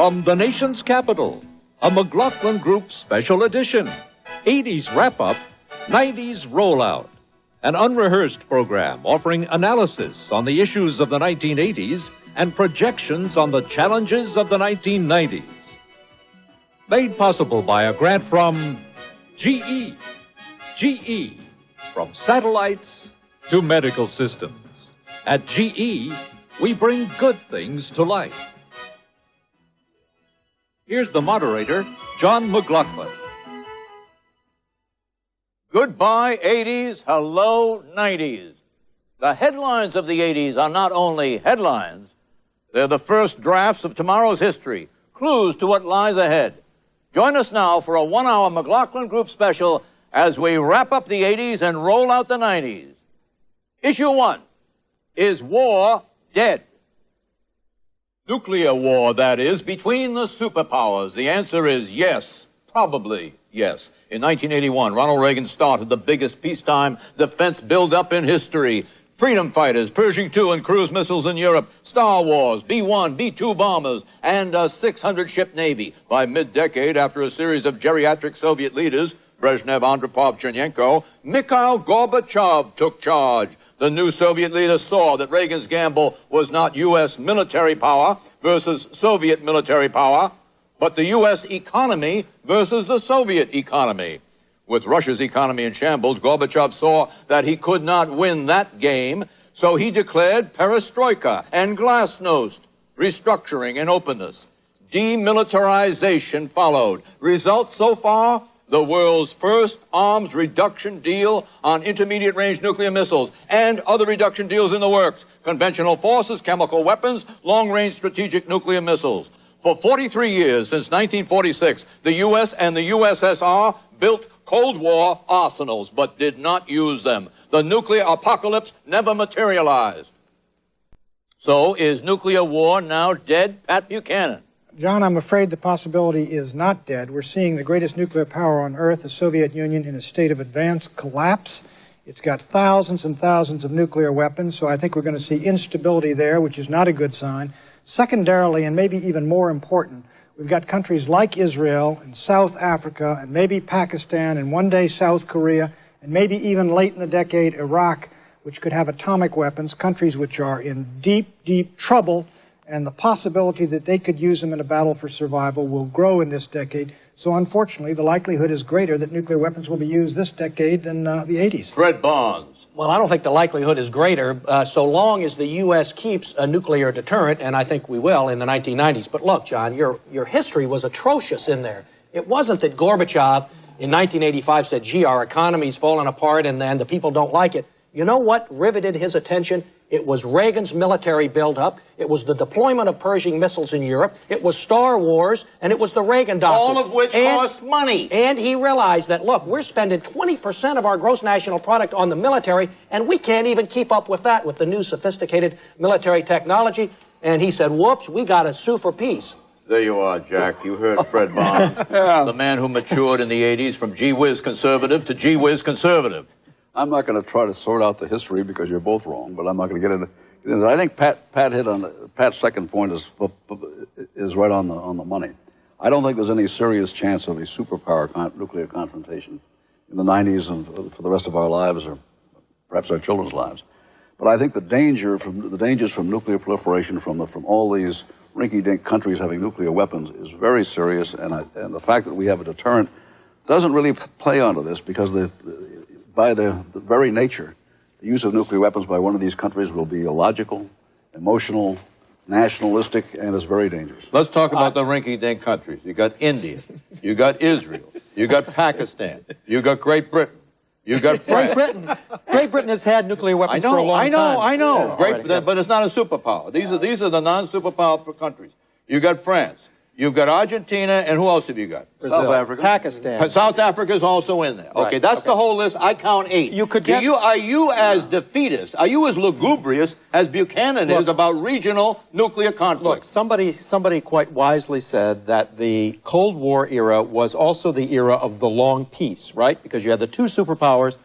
From the nation's capital, a McLaughlin Group special edition. 80s wrap-up, 90s rollout. An unrehearsed program offering analysis on the issues of the 1980s and projections on the challenges of the 1990s. Made possible by a grant from GE. GE, from satellites to medical systems. At GE, we bring good things to life. Here's the moderator, John McLaughlin. Goodbye, 80s. Hello, 90s. The headlines of the 80s are not only headlines, they're the first drafts of tomorrow's history, clues to what lies ahead. Join us now for a one-hour McLaughlin Group special as we wrap up the 80s and roll out the 90s. Issue 1. Is war dead? Nuclear war, that is, between the superpowers. The answer is yes, probably yes. In 1981, Ronald Reagan started the biggest peacetime defense build-up in history. Freedom fighters, Pershing II and cruise missiles in Europe, Star Wars, B-1, B-2 bombers, and a 600-ship Navy. By mid-decade, after a series of geriatric Soviet leaders, Brezhnev, Andropov, Chernenko, Mikhail Gorbachev took charge. The new Soviet leader saw that Reagan's gamble was not U.S. military power versus Soviet military power, but the U.S. economy versus the Soviet economy. With Russia's economy in shambles, Gorbachev saw that he could not win that game, so he declared perestroika and glasnost, restructuring and openness. Demilitarization followed. Results so far? The world's first arms reduction deal on intermediate-range nuclear missiles and other reduction deals in the works. Conventional forces, chemical weapons, long-range strategic nuclear missiles. For 43 years, since 1946, the U.S. and the USSR built Cold War arsenals, but did not use them. The nuclear apocalypse never materialized. So, is nuclear war now dead, Pat Buchanan? John, I'm afraid the possibility is not dead. We're seeing the greatest nuclear power on Earth, the Soviet Union, in a state of advanced collapse. It's got thousands and thousands of nuclear weapons, so I think we're going to see instability there, which is not a good sign. Secondarily, and maybe even more important, we've got countries like Israel and South Africa and maybe Pakistan and one day South Korea and maybe even late in the decade Iraq, which could have atomic weapons, countries which are in deep, deep trouble, and the possibility that they could use them in a battle for survival will grow in this decade. So unfortunately, the likelihood is greater that nuclear weapons will be used this decade than the 80s. Fred Barnes. Well, I don't think the likelihood is greater so long as the U.S. keeps a nuclear deterrent, and I think we will in the 1990s. But look, John, your history was atrocious in there. It wasn't that Gorbachev in 1985 said, gee, our economy's falling apart and the people don't like it. You know what riveted his attention? It was Reagan's military buildup. It was the deployment of Pershing missiles in Europe. It was Star Wars, and it was the Reagan doctrine. All of which cost money. And he realized that, look, we're spending 20% of our gross national product on the military, and we can't even keep up with that with the new sophisticated military technology. And he said, whoops, we got to sue for peace. There you are, Jack. You heard Fred Barnes, the man who matured in the 80s from gee-whiz conservative to gee-whiz conservative. I'm not going to try to sort out the history because you're both wrong, but I'm not going to get into it. I think Pat hit on Pat's second point is right on the money. I don't think there's any serious chance of a superpower nuclear confrontation in the 90s and for the rest of our lives, or perhaps our children's lives. But I think the dangers from nuclear proliferation from all these rinky-dink countries having nuclear weapons is very serious, and the fact that we have a deterrent doesn't really play onto this because by the very nature, the use of nuclear weapons by one of these countries will be illogical, emotional, nationalistic, and is very dangerous. Let's talk about the rinky-dink countries. You got India, you got Israel, you got Pakistan, you got Great Britain, you got France. Great Britain has had nuclear weapons for a long time. I know. Yeah, but it's not a superpower. These are the non-superpower countries. You got France. You've got Argentina, and who else have you got? South Africa. Pakistan. South Africa is also in there. Okay, that's the whole list. I count 8. Are you as defeatist, are you as lugubrious as Buchanan is about regional nuclear conflict? Look, somebody quite wisely said that the Cold War era was also the era of the long peace, right? Because you had the two superpowers,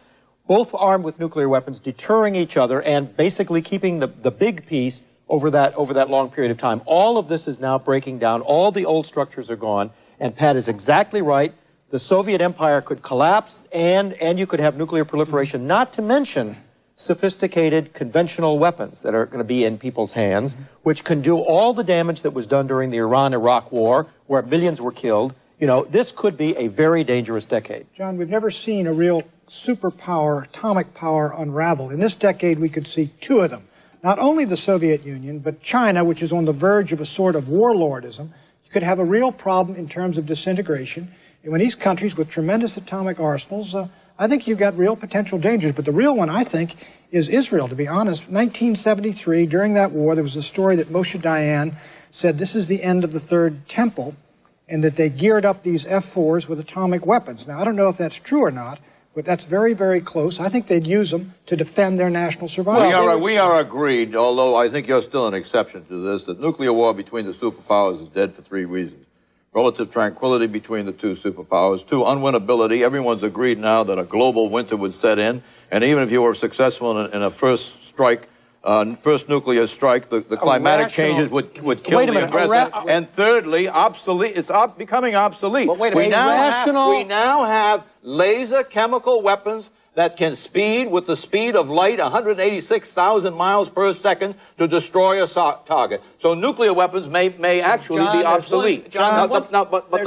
both armed with nuclear weapons, deterring each other and basically keeping the big peace over that long period of time. All of this is now breaking down. All the old structures are gone. And Pat is exactly right. The Soviet Empire could collapse, and you could have nuclear proliferation, not to mention sophisticated conventional weapons that are going to be in people's hands, which can do all the damage that was done during the Iran-Iraq war, where millions were killed. You know, this could be a very dangerous decade. John, we've never seen a real superpower, atomic power unravel. In this decade, we could see two of them. Not only the Soviet Union, but China, which is on the verge of a sort of warlordism. You could have a real problem in terms of disintegration. And when these countries with tremendous atomic arsenals, I think you've got real potential dangers. But the real one, I think, is Israel, to be honest. 1973, during that war, there was a story that Moshe Dayan said this is the end of the Third Temple, and that they geared up these F-4s with atomic weapons. Now, I don't know if that's true or not, but that's very, very close. I think they'd use them to defend their national survival. We are agreed, although I think you're still an exception to this, that nuclear war between the superpowers is dead for three reasons. Relative tranquility between the two superpowers. Two, unwinnability. Everyone's agreed now that a global winter would set in, and even if you were successful in a first strike, first nuclear strike, the climatic changes would kill the aggressor. And thirdly, obsolete. It's becoming obsolete. But wait a minute. We now have laser chemical weapons that can speed with the speed of light 186,000 miles per second to destroy a target. So nuclear weapons may actually be obsolete. There's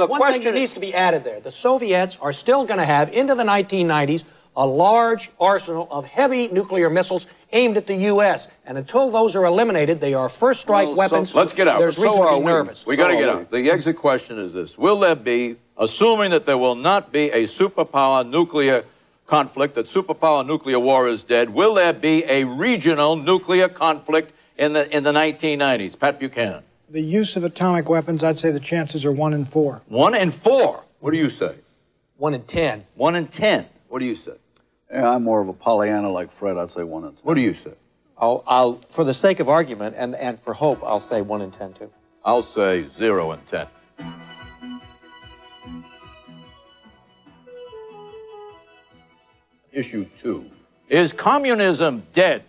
one thing that needs to be added there. The Soviets are still going to have, into the 1990s, a large arsenal of heavy nuclear missiles aimed at the U.S. And until those are eliminated, they are first strike weapons. So let's get out. There's reason to be nervous. We got to get out. The exit question is this. Will there be, assuming that there will not be a superpower nuclear conflict, that superpower nuclear war is dead, will there be a regional nuclear conflict in the 1990s? Pat Buchanan. The use of atomic weapons, I'd say the chances are 1 in 4. 1 in 4? What do you say? 1 in 10. 1 in 10. What do you say? Yeah, I'm more of a Pollyanna like Fred. I'd say 1 in 10. What do you say? I'll for the sake of argument and for hope, I'll say 1 in 10 too. I'll say 0 in 10. Issue 2. Is communism dead?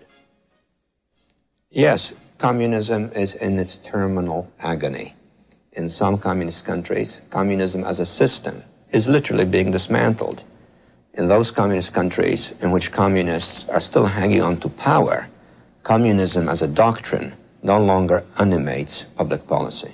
Yes, communism is in its terminal agony. In some communist countries, communism as a system is literally being dismantled. In those communist countries in which communists are still hanging on to power, communism as a doctrine no longer animates public policy.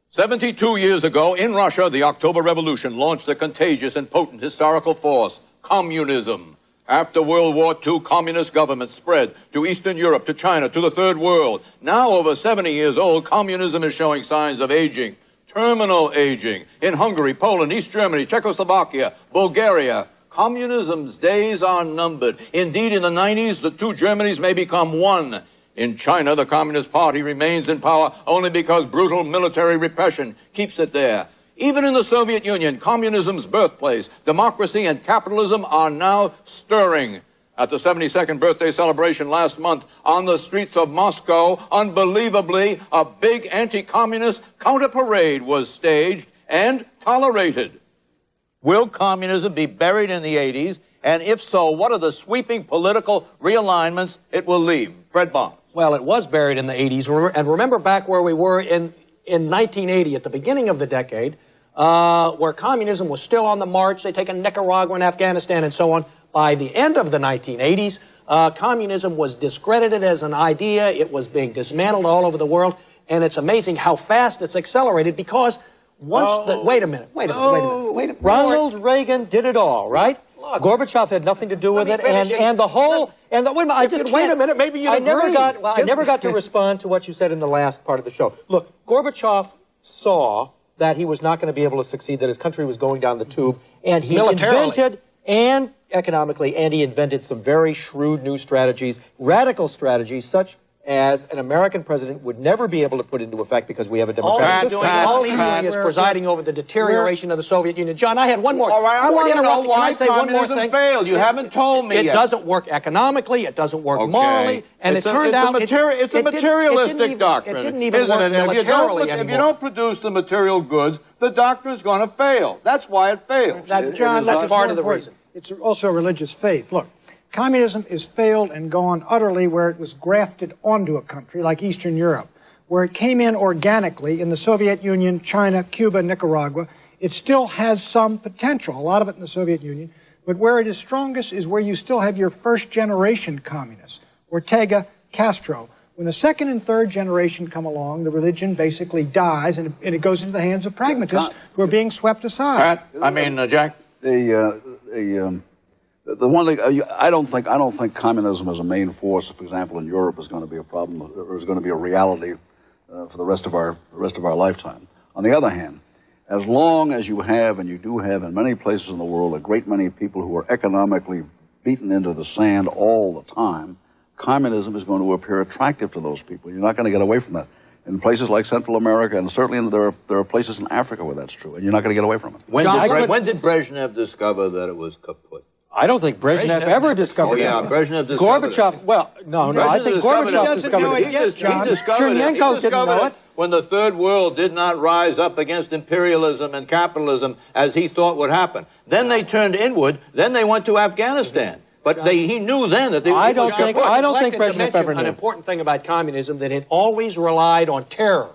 72 years ago, in Russia, the October Revolution launched a contagious and potent historical force, communism. After World War II, communist governments spread to Eastern Europe, to China, to the Third World. Now, over 70 years old, communism is showing signs of aging, terminal aging, in Hungary, Poland, East Germany, Czechoslovakia, Bulgaria. Communism's days are numbered. Indeed, in the 90s, the two Germanys may become one. In China, the Communist Party remains in power only because brutal military repression keeps it there. Even in the Soviet Union, communism's birthplace, democracy and capitalism are now stirring. At the 72nd birthday celebration last month on the streets of Moscow, unbelievably, a big anti-communist counter-parade was staged and tolerated. Will communism be buried in the 80s? And if so, what are the sweeping political realignments it will leave? Fred Bummest. Well, it was buried in the 80s. And remember back where we were in 1980, at the beginning of the decade, where communism was still on the march. They'd taken Nicaragua and Afghanistan and so on. By the end of the 1980s, communism was discredited as an idea. It was being dismantled all over the world. And it's amazing how fast it's accelerated because once wait a minute. Ronald Reagan did it all, right? Look, Gorbachev had nothing to do with it, and the whole wait a minute. I just wait a minute. Maybe you. I never got to respond to what you said in the last part of the show. Look, Gorbachev saw that he was not going to be able to succeed, that his country was going down the tube, and he invented and economically, and he invented some very shrewd new strategies, radical strategies, such as an American president would never be able to put into effect because we have a democratic system. All he's doing is presiding over the deterioration of the Soviet Union. John, I had one more. All right, I want to know why communism failed. You haven't told me yet. It doesn't work economically. It doesn't work morally. And it turned out it's a materialistic doctrine, it didn't even work militarily anymore. If you don't produce the material goods, the doctrine's going to fail. That's why it failed. John, that's part of the reason. It's also a religious faith. Look, Communism is failed and gone utterly where it was grafted onto a country like Eastern Europe, where it came in organically in the Soviet Union, China, Cuba, Nicaragua. It still has some potential, a lot of it in the Soviet Union, but where it is strongest is where you still have your first-generation communists, Ortega, Castro. When the second and third generation come along, the religion basically dies, and it goes into the hands of pragmatists who are being swept aside. Jack? The one thing I don't think communism as a main force, for example, in Europe, is going to be a problem or is going to be a reality for the rest of our lifetime. On the other hand, as long as you have, and you do have in many places in the world, a great many people who are economically beaten into the sand all the time, communism is going to appear attractive to those people. You're not going to get away from that. In places like Central America, and certainly there are places in Africa where that's true, and you're not going to get away from it. When did Brezhnev discover that it was kaput? I don't think Brezhnev ever discovered it. Oh, yeah, Brezhnev discovered Gorbachev, it. well, no, I think Gorbachev discovered it. He discovered Chernenko didn't know it. When the Third World did not rise up against imperialism and capitalism as he thought would happen. Then they turned inward, then they went to Afghanistan. But he knew then that they I don't think Brezhnev ever knew. An important thing about communism, that it always relied on terror.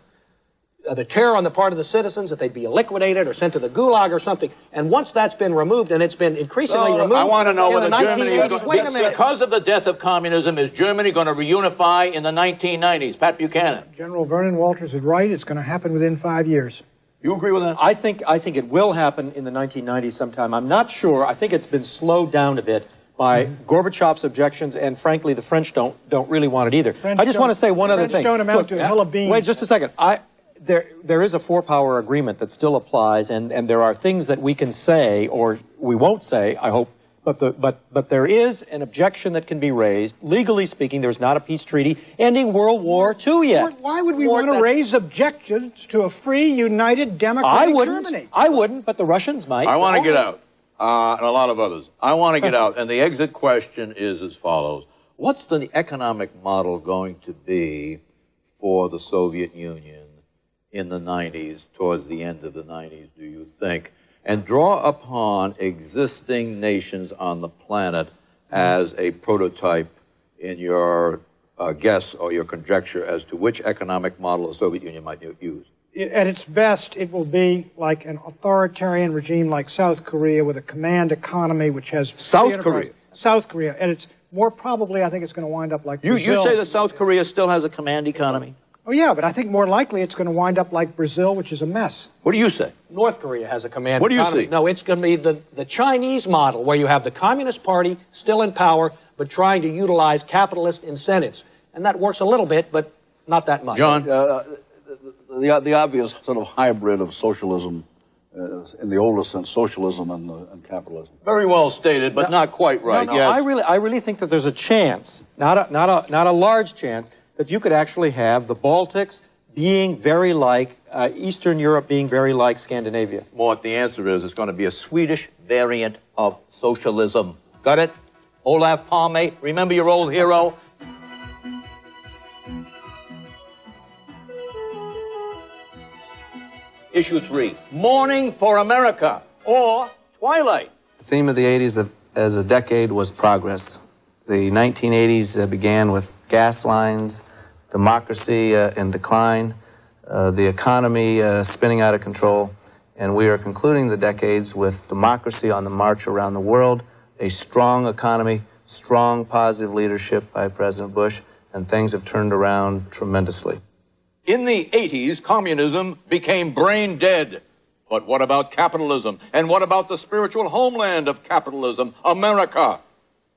The terror on the part of the citizens, that they'd be liquidated or sent to the gulag or something. And once that's been removed, and it's been increasingly removed, I want to know whether Germany is wait a minute. because of the death of communism, is Germany going to reunify in the 1990s? Pat Buchanan. General Vernon Walters is right. It's going to happen within 5 years. You agree with that? I think it will happen in the 1990s sometime. I'm not sure. I think it's been slowed down a bit by Gorbachev's objections, and frankly, the French don't really want it either. I just want to say one other thing. French don't amount to a hill of beans. Wait just a second. There is a four-power agreement that still applies, and there are things that we can say, or we won't say, I hope, but there is an objection that can be raised. Legally speaking, there's not a peace treaty ending World War II yet. Why would we want to raise objections to a free, united, democratic Germany? I wouldn't, but the Russians might. I want to get out, and a lot of others. I want to get out, and the exit question is as follows. What's the economic model going to be for the Soviet Union in the 90s, towards the end of the 90s, do you think? And draw upon existing nations on the planet as a prototype in your guess or your conjecture as to which economic model the Soviet Union might use. At its best, it will be like an authoritarian regime like South Korea with a command economy which has... South Korea? South Korea. And it's more probably, I think it's going to wind up like Brazil. You say that South Korea still has a command economy? Oh, yeah, but I think more likely it's going to wind up like Brazil, which is a mess. What do you say? North Korea has a command economy. What do you see? No, it's going to be the Chinese model, where you have the Communist Party still in power, but trying to utilize capitalist incentives. And that works a little bit, but not that much. John? The obvious sort of hybrid of socialism, in the oldest sense, socialism and capitalism. Very well stated, but not quite right. No, yes. I really think that there's a chance, not a large chance, that you could actually have the Baltics being very like Eastern Europe, being very like Scandinavia. Mort, the answer is it's going to be a Swedish variant of socialism. Got it? Olaf Palme, remember your old hero? Issue 3, Mourning for America, or Twilight. The theme of the 80s as a decade was progress. The 1980s began with gas lines, democracy in decline, the economy spinning out of control, and we are concluding the decades with democracy on the march around the world, a strong economy, strong positive leadership by President Bush, and things have turned around tremendously. In the 80s, communism became brain dead. But what about capitalism? And what about the spiritual homeland of capitalism, America?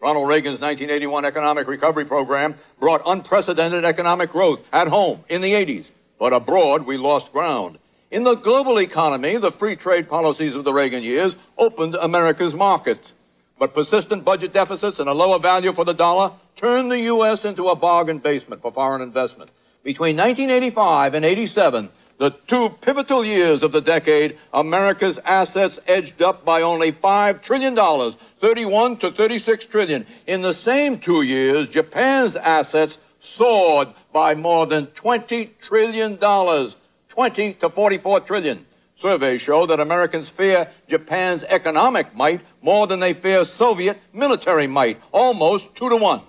Ronald Reagan's 1981 economic recovery program brought unprecedented economic growth at home in the 80s. But abroad, we lost ground. In the global economy, the free trade policies of the Reagan years opened America's markets. But persistent budget deficits and a lower value for the dollar turned the U.S. into a bargain basement for foreign investment. Between 1985 and 87, the two pivotal years of the decade, America's assets edged up by only $5 trillion, 31 to 36 trillion. In the same 2 years, Japan's assets soared by more than $20 trillion, 20 to 44 trillion. Surveys show that Americans fear Japan's economic might more than they fear Soviet military might, almost 2-to-1.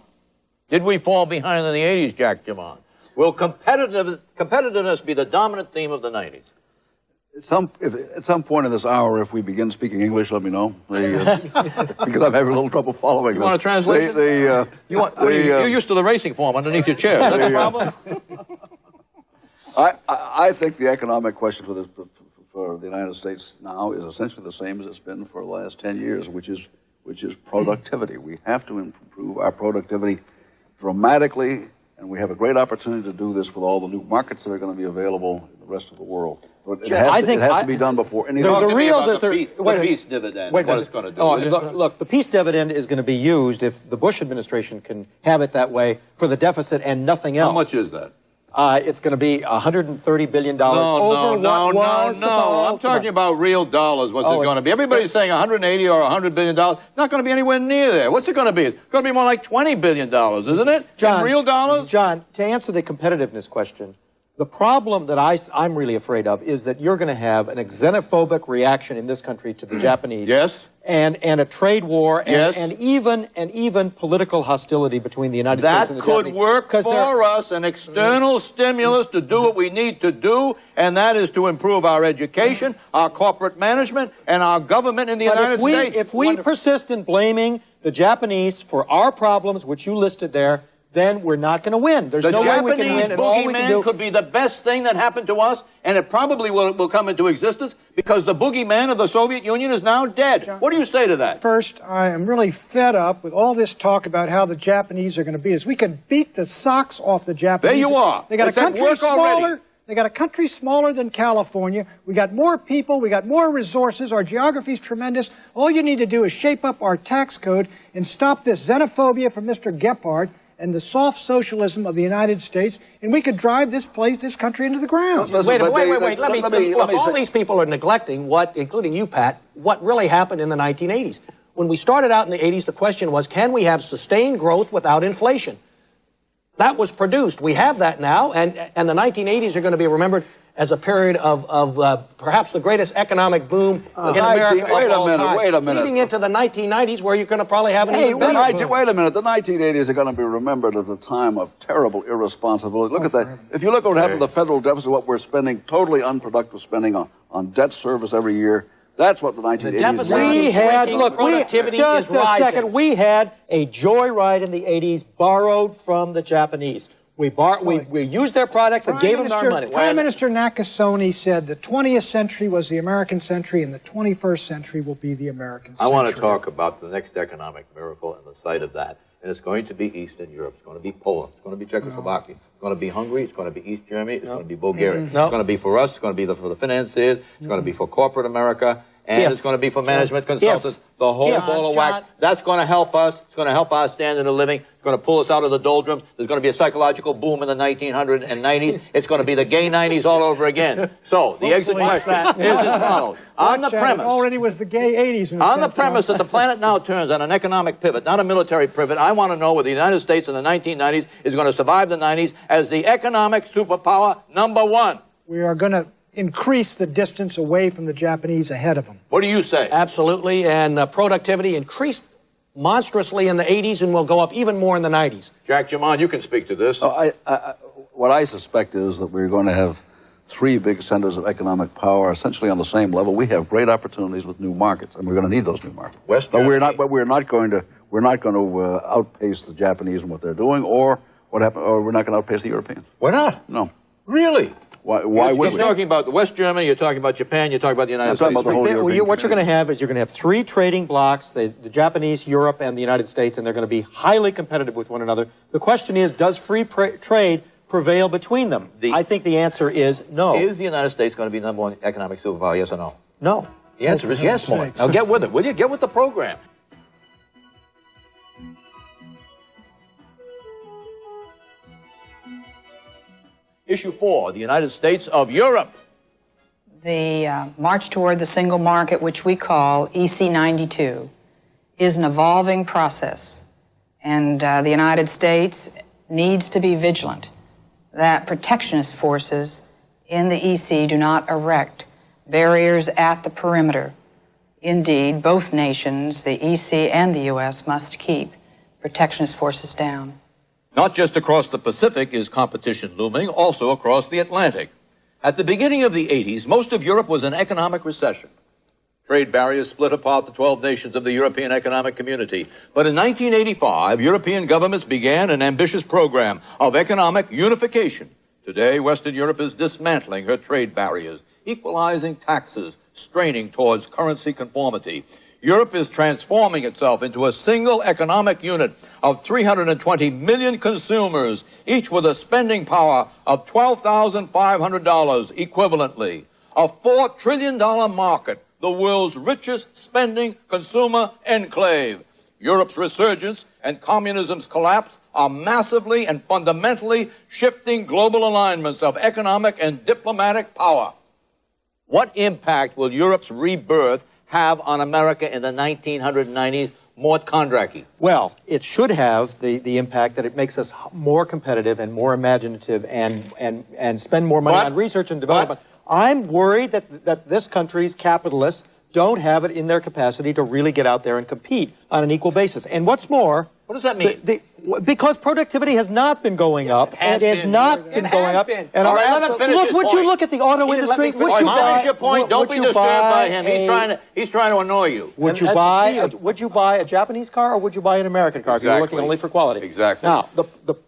Did we fall behind in the 80s, Jack Jamon? Will competitiveness be the dominant theme of the 90s? At some point in this hour, if we begin speaking English, let me know. Because I'm having a little trouble following You this. want to translate? You're used to the racing form underneath your chair. Is that the problem? I think the economic question for the United States now is essentially the same as it's been for the last 10 years, which is productivity. We have to improve our productivity dramatically, and we have a great opportunity to do this with all the new markets that are going to be available in the rest of the world. But it has to be done before anything. The peace dividend, what it's going to do. Look, the peace dividend is going to be used if the Bush administration can have it that way for the deficit and nothing else. How much is that? It's going to be $130 billion No. I'm talking about real dollars. What's it going to be? Everybody's saying 180 or 100 billion dollars. Not going to be anywhere near there. What's it going to be? It's going to be more like 20 billion dollars, isn't it? John, in real dollars. John, to answer the competitiveness question, the problem that I'm really afraid of is that you're going to have an xenophobic reaction in this country to the Japanese. Yes. And a trade war, yes. and even political hostility between the United States and the Japanese. That could work for us, an external stimulus to do what we need to do, and that is to improve our education, our corporate management, and our government in the United States. If we persist in blaming the Japanese for our problems, which you listed there, then we're not going to win. There's no way we can win. The Japanese boogeyman could be the best thing that happened to us, and it probably will come into existence because the boogeyman of the Soviet Union is now dead. John, what do you say to that? First, I am really fed up with all this talk about how the Japanese are going to beat us. We could beat the socks off the Japanese. There you are. They got It's a country smaller. already. They got a country smaller than California. We got more people. We got more resources. Our geography is tremendous. All you need to do is shape up our tax code and stop this xenophobia from Mr. Gephardt and the soft socialism of the United States, and we could drive this country into the ground. Wait. All these people are neglecting what, including you, Pat, what really happened in the 1980s. When we started out in the 80s, the question was, can we have sustained growth without inflation? That was produced. We have that now, and the 1980s are going to be remembered as a period of perhaps the greatest economic boom in America wait of all time. Wait a minute. Leading into the 1990s, where you're going to probably have an even better boom. Wait a minute. The 1980s are going to be remembered as a time of terrible irresponsibility. Look at that. If you look at what happened to the federal deficit, what we're spending, totally unproductive spending on debt service every year, that's what the 1980s were. We had a joyride in the 80s borrowed from the Japanese. We used their products and gave them our money. Prime Minister Nakasone said the 20th century was the American century and the 21st century will be the American century. I want to talk about the next economic miracle and the site of that. And it's going to be Eastern Europe. It's going to be Poland. It's going to be Czechoslovakia. It's going to be Hungary. It's going to be East Germany. It's going to be Bulgaria. It's going to be for us. It's going to be for the financiers. It's going to be for corporate America. And it's going to be for management consultants. The whole ball of wax. That's going to help us. It's going to help our standard of living. It's going to pull us out of the doldrums. There's going to be a psychological boom in the 1990s. It's going to be the gay 90s all over again. So the exit question is as follows. On the premise. Already was the gay 80s. On the premise that the planet now turns on an economic pivot, not a military pivot, I want to know whether the United States in the 1990s is going to survive the 90s as the economic superpower #1. We are going to increase the distance away from the Japanese ahead of them. What do you say? Absolutely, and productivity increased monstrously in the 80s and will go up even more in the 90s. Jack Jamon, you can speak to this. What I suspect is that we're going to have three big centers of economic power essentially on the same level. We have great opportunities with new markets, and we're going to need those new markets. But we're not going to outpace the Japanese in what they're doing, or we're not going to outpace the Europeans. We're not? No. Really? Why would we? You're talking about West Germany, you're talking about Japan, you're talking about the United States. About the whole European what you're going to have is you're going to have three trading blocks, the Japanese, Europe, and the United States, and they're going to be highly competitive with one another. The question is, does free trade prevail between them? I think the answer is no. Is the United States going to be #1 economic superpower, yes or no? No. The answer is yes, Mark. Now get with it, will you? Get with the program. Issue 4, the United States of Europe. The march toward the single market, which we call EC92, is an evolving process. And the United States needs to be vigilant that protectionist forces in the EC do not erect barriers at the perimeter Indeed, both nations, the EC and the U.S., must keep protectionist forces down. Not just across the Pacific is competition looming, also across the Atlantic. At the beginning of the 80s, most of Europe was in economic recession. Trade barriers split apart the 12 nations of the European Economic Community. But in 1985, European governments began an ambitious program of economic unification. Today, Western Europe is dismantling her trade barriers, equalizing taxes, straining towards currency conformity. Europe is transforming itself into a single economic unit of 320 million consumers, each with a spending power of $12,500 equivalently. A $4 trillion market, the world's richest spending consumer enclave. Europe's resurgence and communism's collapse are massively and fundamentally shifting global alignments of economic and diplomatic power. What impact will Europe's rebirth have on America in the 1990s? Mort Kondracki. Well, it should have the impact that it makes us more competitive and more imaginative and spend more money on research and development. I'm worried that this country's capitalists don't have it in their capacity to really get out there and compete on an equal basis. And what's more... What does that mean? Because productivity has not been going up. It has not been going up. And would you look at the auto industry? Would you finish your point? Don't be disturbed by him. He's trying to annoy you. Would you buy a Japanese car or would you buy an American car if you're looking only for quality? Exactly. Now,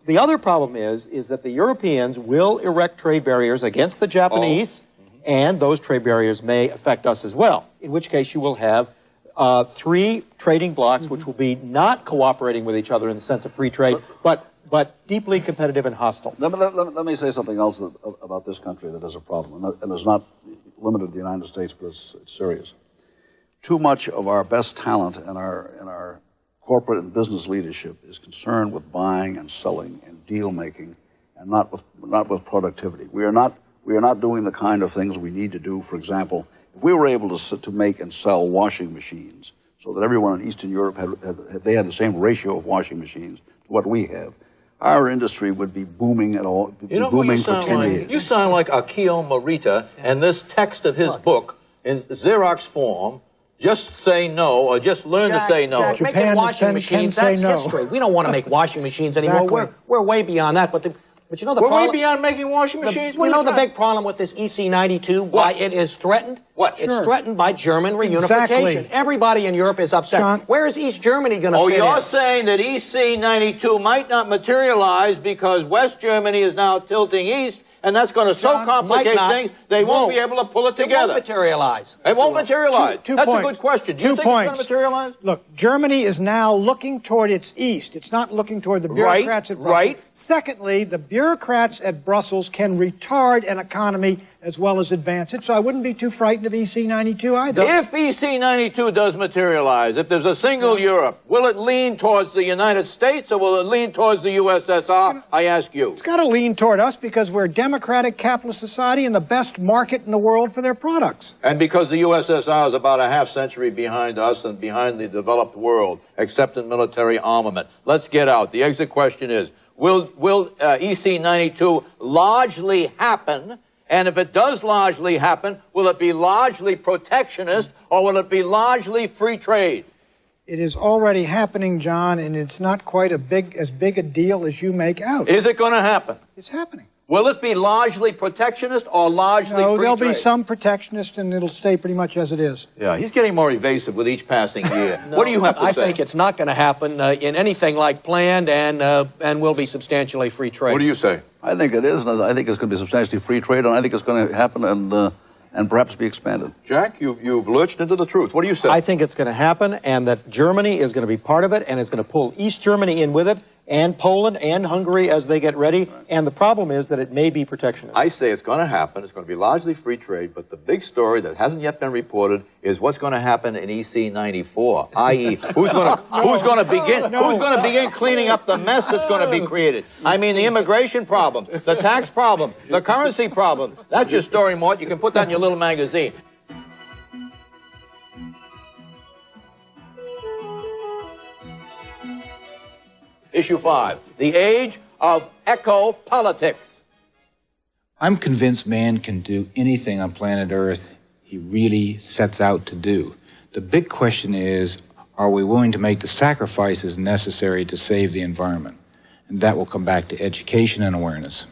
the other problem is that the Europeans will erect trade barriers against the Japanese, and those trade barriers may affect us as well, in which case you will have 3 trading blocs which will be not cooperating with each other in the sense of free trade, but deeply competitive and hostile. Let me say something else about this country that is a problem, and it's not limited to the United States, but it's serious. Too much of our best talent in our corporate and business leadership is concerned with buying and selling and deal making, and not with productivity. We are not doing the kind of things we need to do. For example, if we were able to make and sell washing machines so that everyone in Eastern Europe had the same ratio of washing machines to what we have, our industry would be booming booming for 10 years. You sound like Akio Morita, and this text of his book in Xerox form, just say no, or just learn to say no. Jack, making washing machines, that's history. We don't want to make washing machines anymore. Exactly. We're way beyond that. But you know the We're problem... way beyond making washing machines. You know the big problem with this EC92, why it is threatened? What? It's threatened by German reunification. Exactly. Everybody in Europe is upset. John, where is East Germany going to fit in? You're saying that EC92 might not materialize because West Germany is now tilting east, and that's going to so complicate things, they won't be able to pull it together. It won't materialize. It won't materialize. That's a good question. Do you think it's going to materialize? Look, Germany is now looking toward its east. It's not looking toward the bureaucrats at Brussels. Right. Secondly, the bureaucrats at Brussels can retard an economy as well as advance it, so I wouldn't be too frightened of EC92 either. If EC92 does materialize, if there's a single Europe, will it lean towards the United States or will it lean towards the USSR? I ask you. It's got to lean toward us because we're a democratic capitalist society and the best market in the world for their products. And because the USSR is about a half century behind us and behind the developed world, except in military armament. Let's get out. The exit question is, will EC92 largely happen? And if it does largely happen, will it be largely protectionist or will it be largely free trade? It is already happening, John, and it's not quite as big a deal as you make out. Is it going to happen? It's happening. Will it be largely protectionist or largely free trade? There'll be some protectionist, and it'll stay pretty much as it is. Yeah, he's getting more evasive with each passing year. What do you have to say? I think it's not going to happen in anything like planned, and will be substantially free trade. What do you say? I think it is, and I think it's going to be substantially free trade, and I think it's going to happen and perhaps be expanded. Jack, you've lurched into the truth. What do you say? I think it's going to happen, and that Germany is going to be part of it, and it's going to pull East Germany in with it, and Poland and Hungary as they get ready. And the problem is that it may be protectionist. I say it's going to happen. It's going to be largely free trade. But the big story that hasn't yet been reported is what's going to happen in EC94, i.e., who's going to begin cleaning up the mess that's going to be created. I mean, the immigration problem, the tax problem, the currency problem. That's your story, Mort. You can put that in your little magazine. Issue 5, the age of eco-politics. I'm convinced man can do anything on planet Earth he really sets out to do. The big question is, are we willing to make the sacrifices necessary to save the environment? And that will come back to education and awareness.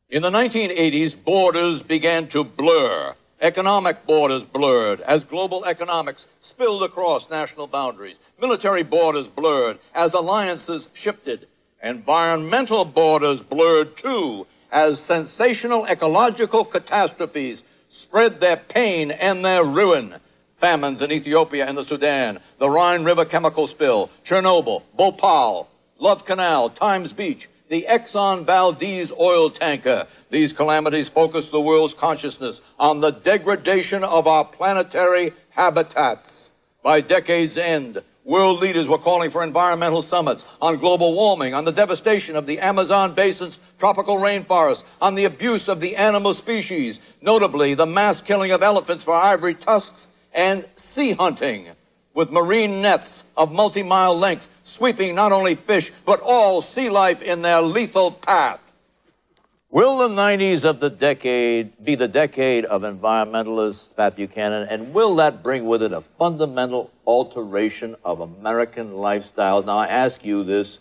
In the 1980s, borders began to blur. Economic borders blurred as global economics spilled across national boundaries. Military borders blurred as alliances shifted. Environmental borders blurred too as sensational ecological catastrophes spread their pain and their ruin. Famines in Ethiopia and the Sudan, the Rhine River chemical spill, Chernobyl, Bhopal, Love Canal, Times Beach, the Exxon Valdez oil tanker. These calamities focused the world's consciousness on the degradation of our planetary habitats. By decade's end, world leaders were calling for environmental summits on global warming, on the devastation of the Amazon basin's tropical rainforests, on the abuse of the animal species, notably the mass killing of elephants for ivory tusks, and sea hunting, with marine nets of multi-mile length sweeping not only fish, but all sea life in their lethal path. Will the 90s of the decade be the decade of environmentalists, Pat Buchanan, and will that bring with it a fundamental alteration of American lifestyle? Now, I ask you this.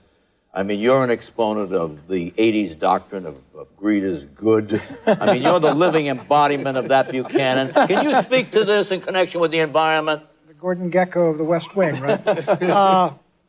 I mean, you're an exponent of the 80s doctrine of greed is good. I mean, you're the living embodiment of that, Buchanan. Can you speak to this in connection with the environment? The Gordon Gekko of the West Wing, right?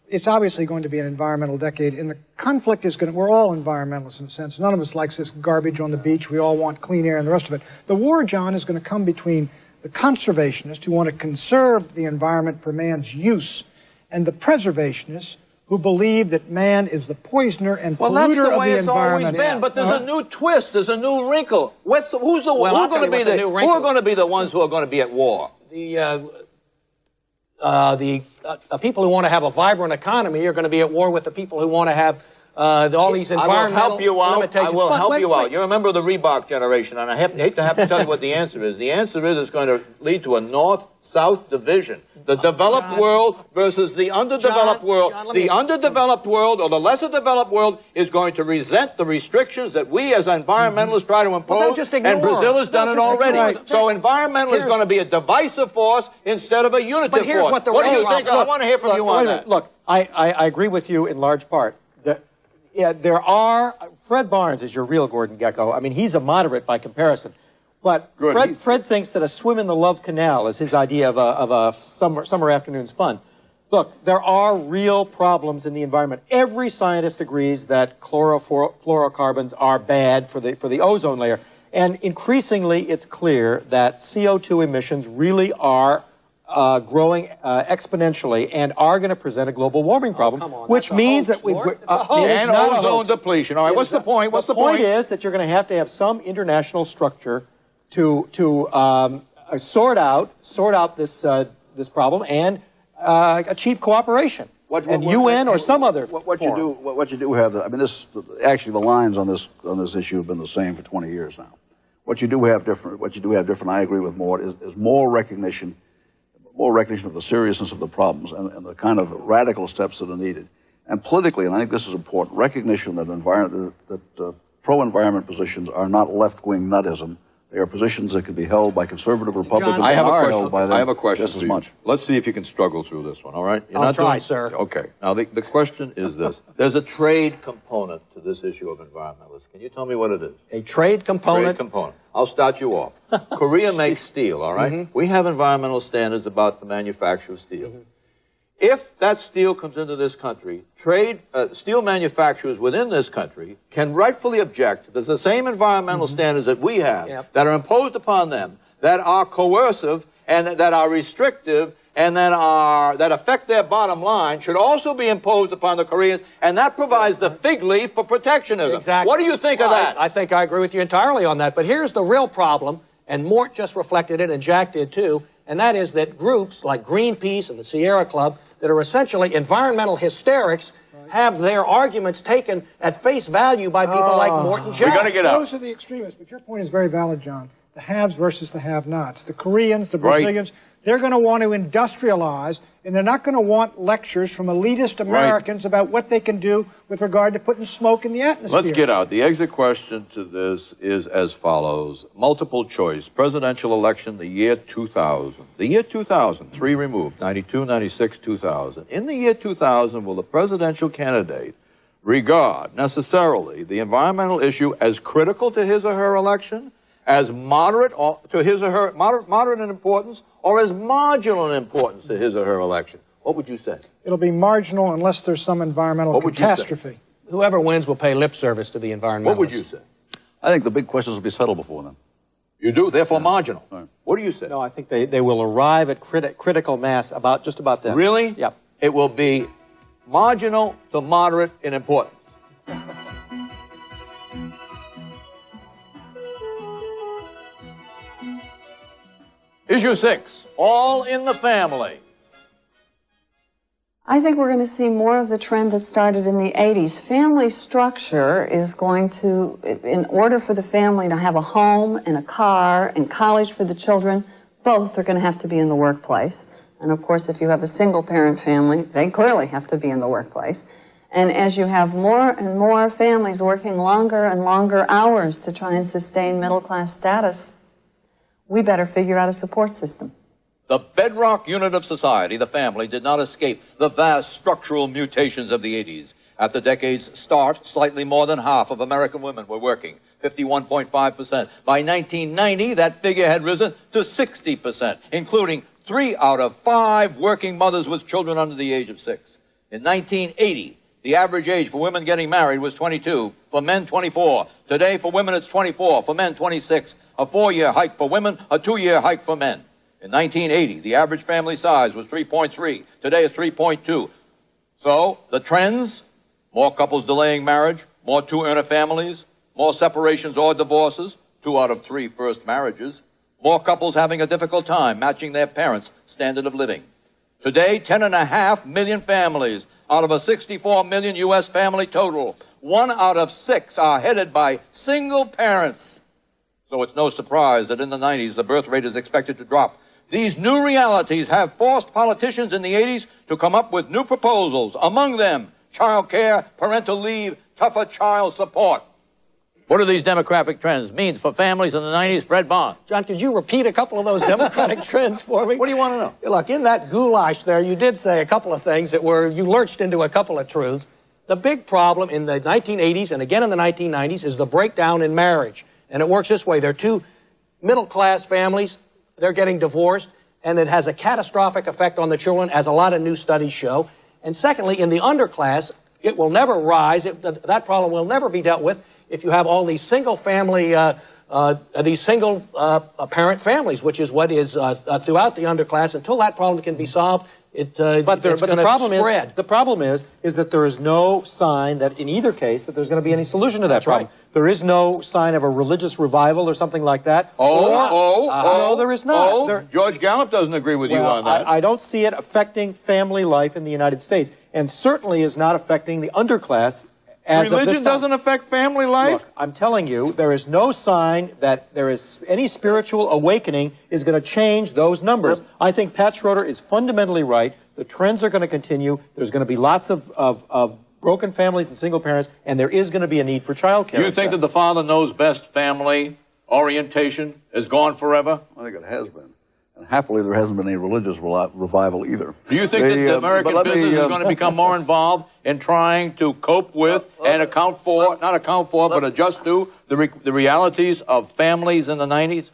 It's obviously going to be an environmental decade, and the conflict is going to, we're all environmentalists in a sense. None of us likes this garbage on the beach. We all want clean air and the rest of it. The war, John, is going to come between the conservationists who want to conserve the environment for man's use and the preservationists who believe that man is the poisoner and polluter of the environment. Well, that's the way it's always been, but there's a new twist, there's a new wrinkle. Who's going to be the ones who are going to be at war? The people who want to have a vibrant economy are going to be at war with the people who want to have all these environmental limitations. I will help you out. You're a member of the Reebok generation, and I hate to have to tell you what the answer is. The answer is it's going to lead to a north-south division. The developed world versus the underdeveloped world. The underdeveloped world, or the lesser developed world, is going to resent the restrictions that we as environmentalists try to impose, and Brazil has done it already. So environmental is going to be a divisive force instead of a unitive force. What do you think? I want to hear from you on that. Look, I agree with you in large part. There are, Fred Barnes is your real Gordon Gekko. I mean, he's a moderate by comparison. But Fred thinks that a swim in the Love Canal is his idea of a summer afternoon's fun. Look, there are real problems in the environment. Every scientist agrees that chlorofluorocarbons are bad for the ozone layer. And increasingly, it's clear that CO2 emissions really are growing exponentially and are going to present a global warming problem, which means that and ozone depletion. All right, what's the point? What's the point? The point is that you're going to have some international structure to sort out this problem and achieve cooperation. UN or some other what you do have. I mean, actually the lines on this issue have been the same for 20 years now. What you do have different. I agree with Mort is more recognition of the seriousness of the problems and the kind of radical steps that are needed. And politically, and I think this is important, recognition that pro-environment positions are not left-wing nuttism. They are positions that can be held by conservative Republicans. I have a question just as much. Let's see if you can struggle through this one, all right? I'll try, sir. Okay. Now, the question is this. There's a trade component to this issue of environmentalists. Can you tell me what it is? A trade component? Trade component. I'll start you off. Korea makes steel, all right? We have environmental standards about the manufacture of steel. If that steel comes into this country, steel manufacturers within this country can rightfully object. There's the same environmental standards that we have that are imposed upon them, that are coercive and that are restrictive and that affect their bottom line should also be imposed upon the Koreans, and that provides the fig leaf for protectionism. Exactly. What do you think of that? I think I agree with you entirely on that. But here's the real problem, and Mort just reflected it, and Jack did too, and that is that groups like Greenpeace and the Sierra Club that are essentially environmental hysterics have their arguments taken at face value by people like Mort and Jack. We're going to get out. Those are the extremists, but your point is very valid, John. The haves versus the have-nots. The Koreans, the Brazilians, They're going to want to industrialize, and they're not going to want lectures from elitist Americans about what they can do with regard to putting smoke in the atmosphere. Let's get out. The exit question to this is as follows. Multiple choice. Presidential election, the year 2000. The year 2000, 3 removed, 92, 96, 2000. In the year 2000, will the presidential candidate regard necessarily the environmental issue as critical to his or her election, as moderate to his or her, moderate in importance, or as marginal in importance to his or her election? What would you say? It'll be marginal unless there's some environmental catastrophe. Whoever wins will pay lip service to the environmentalists. What would you say? I think the big questions will be settled before then. You do, therefore marginal. Right. What do you say? No, I think they will arrive at critical mass just about then. Really? Yep. It will be marginal to moderate in importance. Issue 6, all in the family. I think we're going to see more of the trend that started in the 80s. Family structure is going to, in order for the family to have a home and a car and college for the children, both are going to have to be in the workplace. And of course, if you have a single-parent family, they clearly have to be in the workplace. And as you have more and more families working longer and longer hours to try and sustain middle-class status, we better figure out a support system. The bedrock unit of society, the family, did not escape the vast structural mutations of the 80s. At the decade's start, slightly more than half of American women were working, 51.5%. By 1990, that figure had risen to 60%, including 3 out of 5 working mothers with children under the age of 6. In 1980, the average age for women getting married was 22, for men 24. Today, for women, it's 24, for men 26. A 4-year hike for women, a 2-year hike for men. In 1980, the average family size was 3.3. Today, it's 3.2. So, the trends, more couples delaying marriage, more 2-earner families, more separations or divorces, 2 out of 3 first marriages, more couples having a difficult time matching their parents' standard of living. Today, 10.5 million families out of a 64 million U.S. family total. 1 out of 6 are headed by single parents. So it's no surprise that in the 90s, the birth rate is expected to drop. These new realities have forced politicians in the 80s to come up with new proposals. Among them, child care, parental leave, tougher child support. What do these demographic trends mean for families in the 90s? Fred Bond. John, could you repeat a couple of those democratic trends for me? What do you want to know? Look, in that goulash there, you did say a couple of things that you lurched into a couple of truths. The big problem in the 1980s and again in the 1990s is the breakdown in marriage. And it works this way. There are 2 middle-class families. They're getting divorced, and it has a catastrophic effect on the children, as a lot of new studies show. And secondly, in the underclass, it will never rise. That problem will never be dealt with if you have all these single-family, these single-parent families, which is what is throughout the underclass. Until that problem can be solved, it's going to spread. The problem is that there is no sign that in either case that there's going to be any solution to that problem. Right. There is no sign of a religious revival or something like that. No, there is not. George Gallup doesn't agree with you on that. I don't see it affecting family life in the United States, and certainly is not affecting the underclass. Religion doesn't affect family life? Look, I'm telling you, there is no sign that there is any spiritual awakening is going to change those numbers. I think Pat Schroeder is fundamentally right. The trends are going to continue. There's going to be lots of broken families and single parents, and there is going to be a need for child care. Do you think that the father knows best family orientation is gone forever? I think it has been. And happily, there hasn't been any religious revival either. Do you think that the American business is going to become more involved in trying to cope with and account for, not account for, but adjust to the realities of families in the 90s?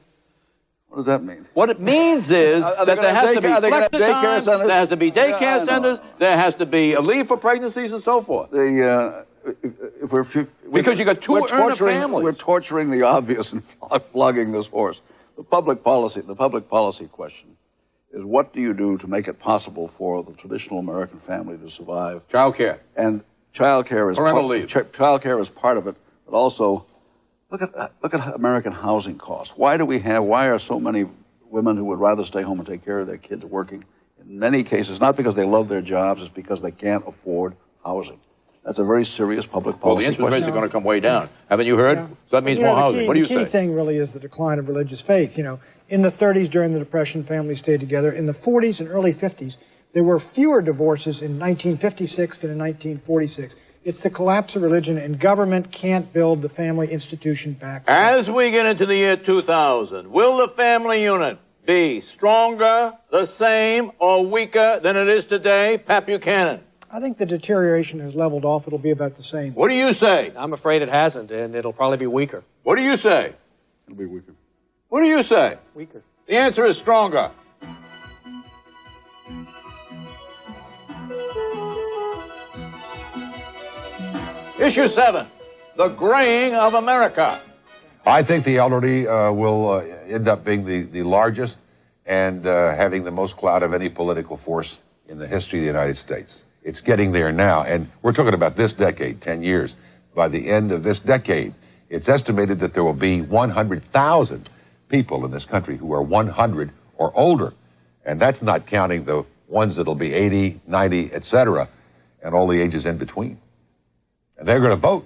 What does that mean? What it means is that there has to be daycare centers? There has to be daycare centers, there has to be a leave for pregnancies and so forth. Because you got 2-earner families. We're torturing the obvious and flogging this horse. The public policy question is, what do you do to make it possible for the traditional American family to survive? Child care. And child care is Child care is part of it, but also look at American housing costs. Why are so many women who would rather stay home and take care of their kids working? In many cases, not because they love their jobs, it's because they can't afford housing. That's a very serious public policy question. Well, the interest rates are going to come way down. Haven't you heard? So that means more housing. What do you say? The key thing really is the decline of religious faith. You know, In the 30s, during the Depression, families stayed together. In the 40s and early 50s, there were fewer divorces in 1956 than in 1946. It's the collapse of religion, and government can't build the family institution back. As we get into the year 2000, will the family unit be stronger, the same, or weaker than it is today? Pat Buchanan. I think the deterioration has leveled off. It'll be about the same. What do you say? I'm afraid it hasn't, and it'll probably be weaker. What do you say? It'll be weaker. What do you say? Weaker. The answer is stronger. Issue 7, the graying of America. I think the elderly will end up being the largest and having the most clout of any political force in the history of the United States. It's getting there now, and we're talking about this decade, 10 years. By the end of this decade, it's estimated that there will be 100,000 people in this country who are 100 or older, and that's not counting the ones that'll be 80, 90, etc., and all the ages in between. And they're going to vote.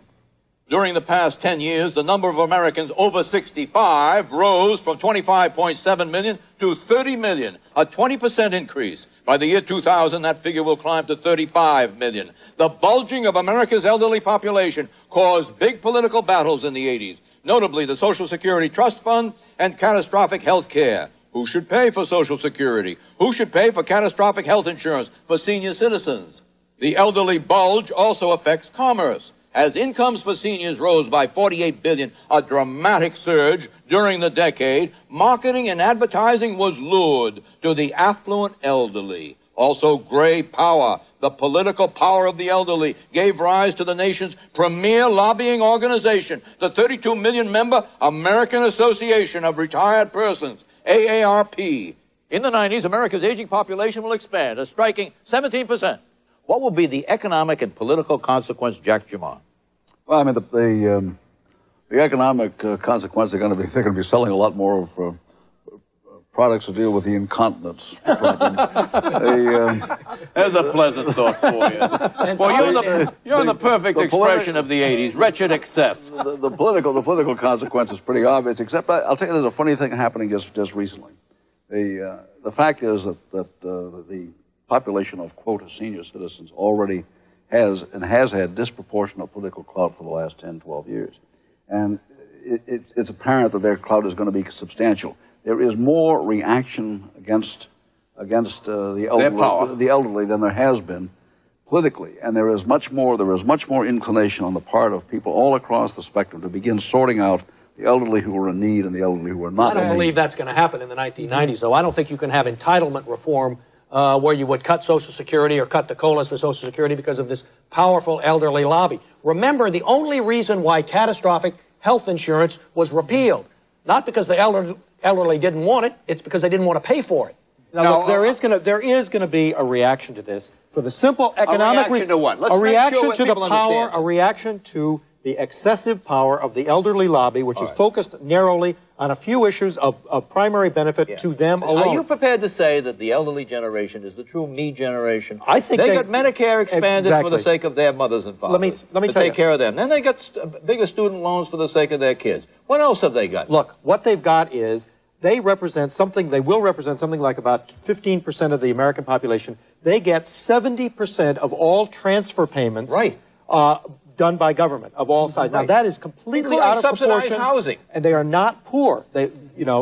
During the past 10 years, the number of Americans over 65 rose from 25.7 million to 30 million, a 20% increase. By the year 2000, that figure will climb to 35 million. The bulging of America's elderly population caused big political battles in the 80s, notably the Social Security Trust Fund and catastrophic health care. Who should pay for Social Security? Who should pay for catastrophic health insurance for senior citizens? The elderly bulge also affects commerce. As incomes for seniors rose by $48 billion, a dramatic surge during the decade, marketing and advertising was lured to the affluent elderly. Also, gray power, the political power of the elderly, gave rise to the nation's premier lobbying organization, the 32 million member American Association of Retired Persons, AARP. In the 90s, America's aging population will expand, a striking 17%. What will be the economic and political consequence, Jack Jamon? Well, I mean, the economic consequences are going to be, they're going to be selling a lot more of products to deal with the incontinence problem. There's a pleasant thought for you. Well, you're the perfect expression of the 80s, wretched excess. The political consequence is pretty obvious, except I'll tell you there's a funny thing happening just recently. The fact is that the population of, quote, senior citizens already has had disproportionate political clout for the last 10, 12 years. And it's apparent that their clout is going to be substantial. There is more reaction against the elderly than there has been politically. And there is much more inclination on the part of people all across the spectrum to begin sorting out the elderly who are in need and the elderly who are not in need. I don't believe that's going to happen in the 1990s, though. I don't think you can have entitlement reform where you would cut Social Security or cut the COLAs for Social Security because of this powerful elderly lobby. Remember, the only reason why catastrophic health insurance was repealed, not because the elderly didn't want it, it's because they didn't want to pay for it. Now, look, there is going to be a reaction to this for the simple economic reason. A reaction to what? A reaction to the power, a reaction to the excessive power of the elderly lobby, which is focused narrowly on a few issues of primary benefit to them alone. Are you prepared to say that the elderly generation is the true me generation? I think they got Medicare expanded for the sake of their mothers and fathers. Let me to tell take care of them. Then they got bigger student loans for the sake of their kids. What else have they got? Look, what they've got is they will represent something like about 15% of the American population. They get 70% of all transfer payments. Right. Done by government of all sides. Now that is completely out of proportion. Housing. And they are not poor.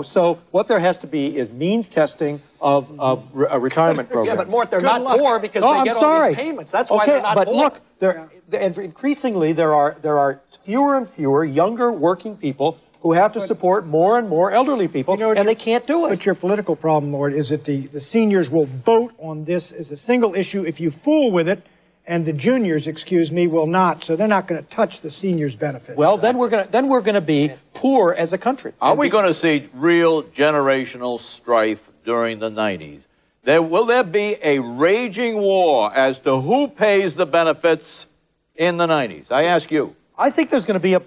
So what there has to be is means testing of a retirement program. Yeah, but Mort, they're not poor because they get all these payments. That's why they're not poor. But look, and increasingly there are fewer and fewer younger working people who have to support more and more elderly people, and they can't do it. But your political problem, Lord, is that the seniors will vote on this as a single issue if you fool with it. And the juniors, will not. So they're not going to touch the seniors' benefits. Well, then we're going to be poor as a country. Are we going to see real generational strife during the 90s? Will there be a raging war as to who pays the benefits in the 90s? I ask you. I think there's going to be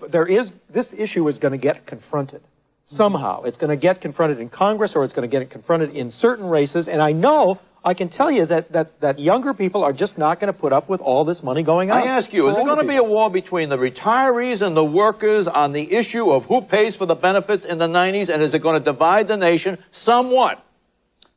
this issue is going to get confronted somehow. It's going to get confronted in Congress, or it's going to get confronted in certain races. And I know I can tell you that younger people are just not going to put up with all this money going on. I ask you, is there going to be a war between the retirees and the workers on the issue of who pays for the benefits in the 90s, and is it going to divide the nation somewhat?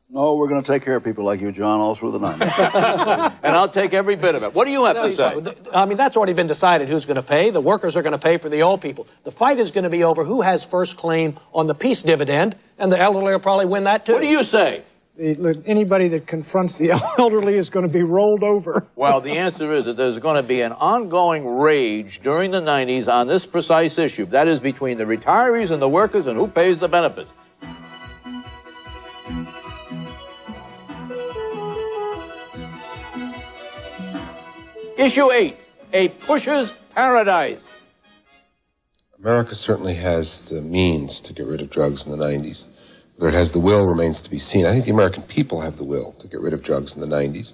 No, we're going to take care of people like you, John, all through the 90s. And I'll take every bit of it. What do you have to say? I mean, that's already been decided who's going to pay. The workers are going to pay for the old people. The fight is going to be over who has first claim on the peace dividend, and the elderly will probably win that too. What do you say? Anybody that confronts the elderly is going to be rolled over. Well, the answer is that there's going to be an ongoing rage during the 90s on this precise issue. That is between the retirees and the workers and who pays the benefits. Issue 8, a pusher's paradise. America certainly has the means to get rid of drugs in the 90s. Whether it has the will remains to be seen. I think the American people have the will to get rid of drugs in the 90s.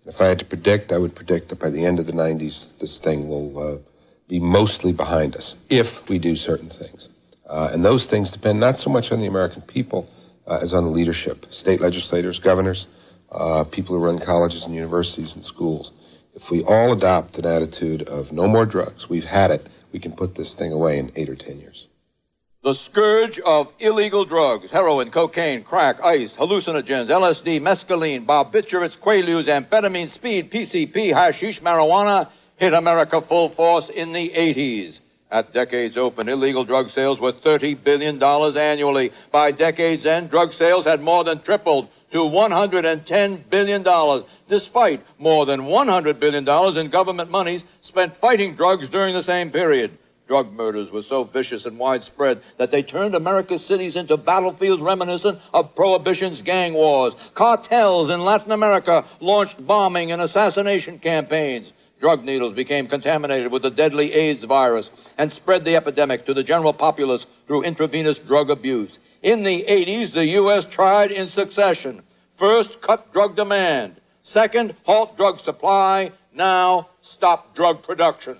And if I had to predict, I would predict that by the end of the 90s, this thing will be mostly behind us, if we do certain things. And those things depend not so much on the American people as on the leadership, state legislators, governors, people who run colleges and universities and schools. If we all adopt an attitude of no more drugs, we've had it, we can put this thing away in 8 or 10 years. The scourge of illegal drugs, heroin, cocaine, crack, ice, hallucinogens, LSD, mescaline, barbiturates, quaaludes, amphetamine, speed, PCP, hashish, marijuana, hit America full force in the 80s. At decade's open, illegal drug sales were $30 billion annually. By decade's end, drug sales had more than tripled to $110 billion, despite more than $100 billion in government monies spent fighting drugs during the same period. Drug murders were so vicious and widespread that they turned America's cities into battlefields reminiscent of Prohibition's gang wars. Cartels in Latin America launched bombing and assassination campaigns. Drug needles became contaminated with the deadly AIDS virus and spread the epidemic to the general populace through intravenous drug abuse. In the 80s, the U.S. tried in succession. First, cut drug demand. Second, halt drug supply. Now, stop drug production.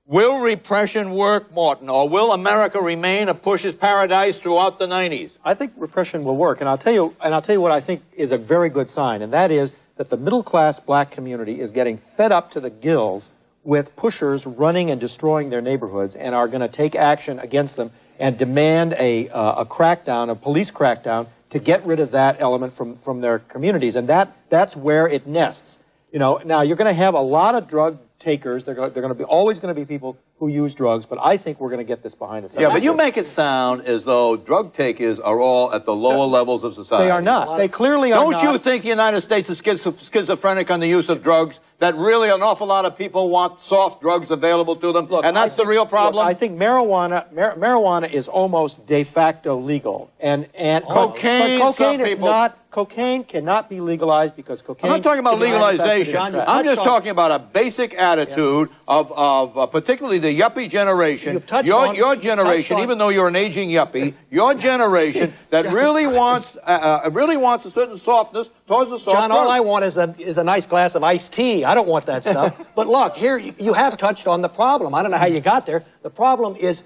Will repression work, Morton, or will America remain a pusher's paradise throughout the 90s? I think repression will work, and I'll tell you what I think is a very good sign, and that is that the middle-class black community is getting fed up to the gills with pushers running and destroying their neighborhoods, and are going to take action against them and demand a crackdown, a police crackdown, to get rid of that element from their communities, and that's where it nests. You know, now you're going to have a lot of drug takers. They're going to be always going to be people who use drugs, but I think we're going to get this behind us. Yeah, but you make it sound as though drug takers are all at the lower levels of society. They are not. They clearly are not. Don't you think the United States is schizophrenic on the use of drugs? That really an awful lot of people want soft drugs available to them, and that's the real problem? Look, I think marijuana is almost de facto legal, and cocaine, but cocaine is not. Cocaine cannot be legalized because cocaine. I'm not talking about legalization. I'm just talking about a basic attitude of particularly the yuppie generation. Your generation, even though you're an aging yuppie, your generation that really wants a certain softness towards the soft John, drug. all I want is a nice glass of iced tea. I don't want that stuff. But look, here you have touched on the problem. I don't know how you got there. The problem is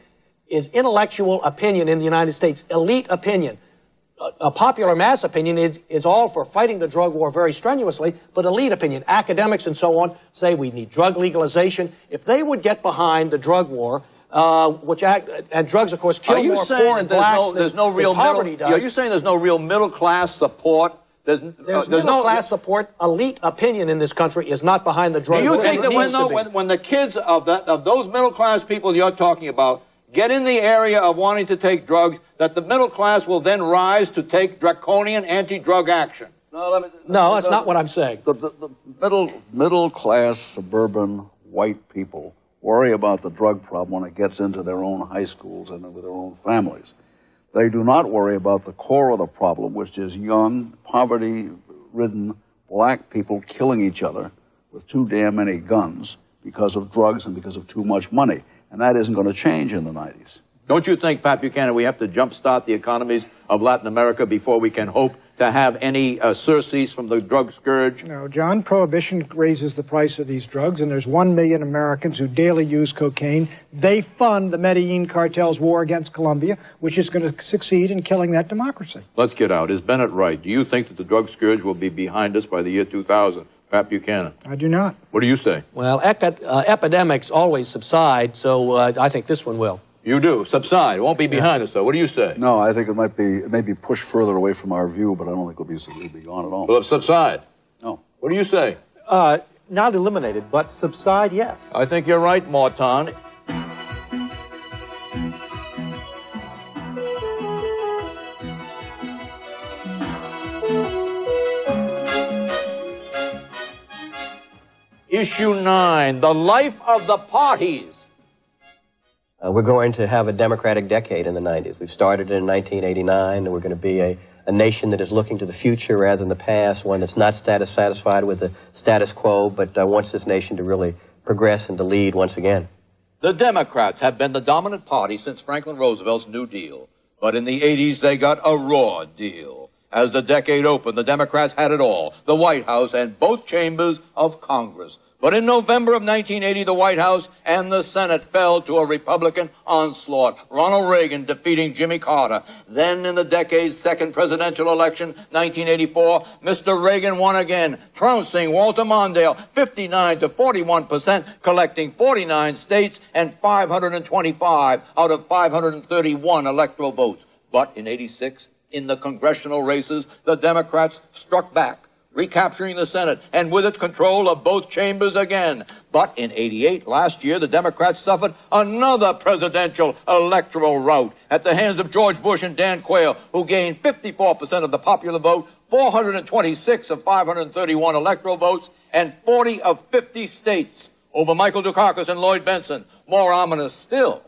intellectual opinion in the United States, elite opinion. A popular mass opinion is all for fighting the drug war very strenuously, but elite opinion, academics and so on, say we need drug legalization. If they would get behind the drug war, and drugs, of course, kill more poor and blacks than poverty does. Are you saying there's no real middle-class support? There's middle-class support. Elite opinion in this country is not behind the drug war. Do you think that when the kids of those middle-class people you're talking about get in the area of wanting to take drugs, that the middle class will then rise to take draconian anti-drug action? No, that's not what I'm saying. The middle class suburban white people worry about the drug problem when it gets into their own high schools and with their own families. They do not worry about the core of the problem, which is young, poverty-ridden black people killing each other with too damn many guns because of drugs and because of too much money. And that isn't going to change in the 90s. Don't you think, Pat Buchanan, we have to jumpstart the economies of Latin America before we can hope to have any surcease from the drug scourge? No, John, prohibition raises the price of these drugs, and there's 1 million Americans who daily use cocaine. They fund the Medellin cartel's war against Colombia, which is going to succeed in killing that democracy. Let's get out. Is Bennett right? Do you think that the drug scourge will be behind us by the year 2000? Pat Buchanan. I do not. What do you say? Well, epidemics always subside, so I think this one will. You do? Subside. It won't be behind us, though. What do you say? No, I think it may be pushed further away from our view, but I don't think it'll be gone at all. Will it subside? No. What do you say? Not eliminated, but subside, yes. I think you're right, Morton. Issue 9, the life of the parties. We're going to have a democratic decade in the 90s. We've started in 1989, and we're going to be a nation that is looking to the future rather than the past, one that's not satisfied with the status quo, but wants this nation to really progress and to lead once again. The Democrats have been the dominant party since Franklin Roosevelt's New Deal. But in the 80s, they got a raw deal. As the decade opened, the Democrats had it all, the White House and both chambers of Congress. But in November of 1980, the White House and the Senate fell to a Republican onslaught, Ronald Reagan defeating Jimmy Carter. Then in the decade's second presidential election, 1984, Mr. Reagan won again, trouncing Walter Mondale 59 to 41%, collecting 49 states and 525 out of 531 electoral votes. But in 86, in the congressional races, the Democrats struck back, recapturing the Senate, and with it control of both chambers again. But in 88, last year, the Democrats suffered another presidential electoral rout at the hands of George Bush and Dan Quayle, who gained 54% of the popular vote, 426 of 531 electoral votes, and 40 of 50 states over Michael Dukakis and Lloyd Bentsen. More ominous still,